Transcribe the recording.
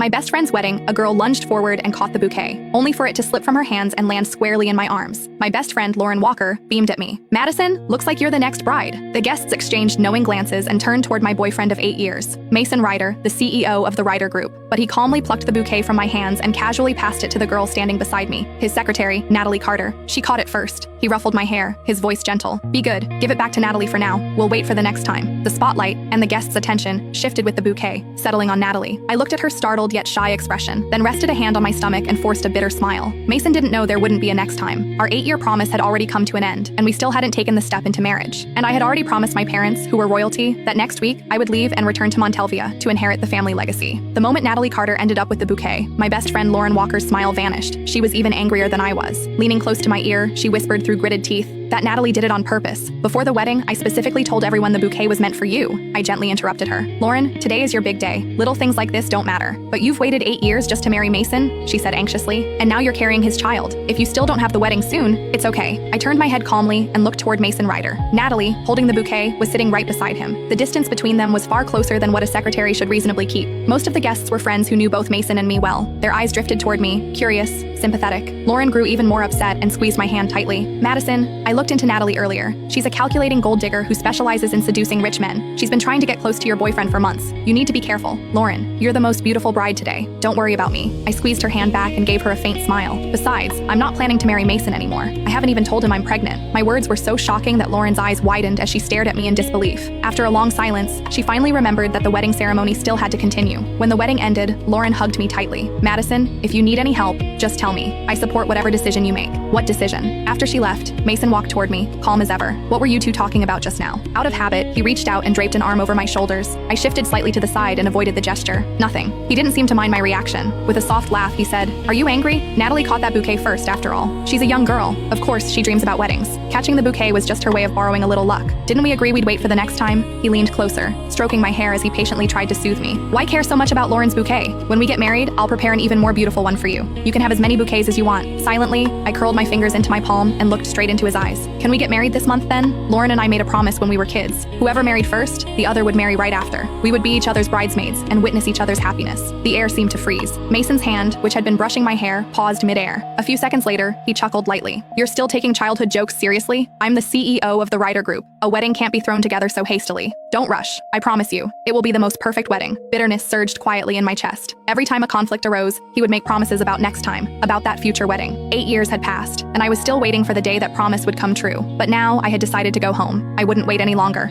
My best friend's wedding, a girl lunged forward and caught the bouquet, only for it to slip from her hands and land squarely in my arms. My best friend, Lauren Walker, beamed at me. "Madison, looks like you're the next bride." The guests exchanged knowing glances and turned toward my boyfriend of 8 years, Mason Ryder, the CEO of the Ryder Group. But he calmly plucked the bouquet from my hands and casually passed it to the girl standing beside me, his secretary, Natalie Carter. She caught it first. He ruffled my hair, his voice gentle. "Be good. Give it back to Natalie for now. We'll wait for the next time." The spotlight and the guests' attention shifted with the bouquet, settling on Natalie. I looked at her startled yet shy expression, then rested a hand on my stomach and forced a bitter smile. Mason didn't know there wouldn't be a next time. Our 8-year promise had already come to an end, and we still hadn't taken the step into marriage. And I had already promised my parents, who were royalty, that next week I would leave and return to Montelvia to inherit the family legacy. The moment Natalie Carter ended up with the bouquet, my best friend Lauren Walker's smile vanished. She was even angrier than I was. Leaning close to my ear, she whispered through gritted teeth, "That Natalie did it on purpose. Before the wedding, I specifically told everyone the bouquet was meant for you." I gently interrupted her. "Lauren, today is your big day. Little things like this don't matter. But you've waited 8 years just to marry Mason," she said anxiously, "and now you're carrying his child. If you still don't have the wedding soon, it's okay." I turned my head calmly and looked toward Mason Ryder. Natalie, holding the bouquet, was sitting right beside him. The distance between them was far closer than what a secretary should reasonably keep. Most of the guests were friends who knew both Mason and me well. Their eyes drifted toward me, curious, sympathetic. Lauren grew even more upset and squeezed my hand tightly. "Madison, I looked into Natalie earlier. She's a calculating gold digger who specializes in seducing rich men. She's been trying to get close to your boyfriend for months. You need to be careful. Lauren, you're the most beautiful bride today. Don't worry about me." I squeezed her hand back and gave her a faint smile. "Besides, I'm not planning to marry Mason anymore. I haven't even told him I'm pregnant." My words were so shocking that Lauren's eyes widened as she stared at me in disbelief. After a long silence, she finally remembered that the wedding ceremony still had to continue. When the wedding ended, Lauren hugged me tightly. "Madison, if you need any help, just tell me. I support whatever decision you make." "What decision?" After she left, Mason walked toward me, calm as ever. "What were you two talking about just now?" Out of habit, he reached out and draped an arm over my shoulders. I shifted slightly to the side and avoided the gesture. "Nothing." He didn't seem to mind my reaction. With a soft laugh, he said, "Are you angry? Natalie caught that bouquet first, after all. She's a young girl. Of course, she dreams about weddings. Catching the bouquet was just her way of borrowing a little luck. Didn't we agree we'd wait for the next time?" He leaned closer, stroking my hair as he patiently tried to soothe me. "Why care so much about Lauren's bouquet? When we get married, I'll prepare an even more beautiful one for you. You can have as many bouquets as you want." Silently, I curled my fingers into my palm and looked straight into his eyes. "Can we get married this month then?" Lauren and I made a promise when we were kids. Whoever married first, the other would marry right after. We would be each other's bridesmaids and witness each other's happiness. The air seemed to freeze. Mason's hand, which had been brushing my hair, paused midair. A few seconds later, he chuckled lightly. "You're still taking childhood jokes seriously? I'm the CEO of the Ryder Group. A wedding can't be thrown together so hastily. Don't rush. I promise you, it will be the most perfect wedding." Bitterness surged quietly in my chest. Every time a conflict arose, he would make promises about next time, about that future wedding. 8 years had passed, and I was still waiting for the day that promise would come true. But now I had decided to go home. I wouldn't wait any longer.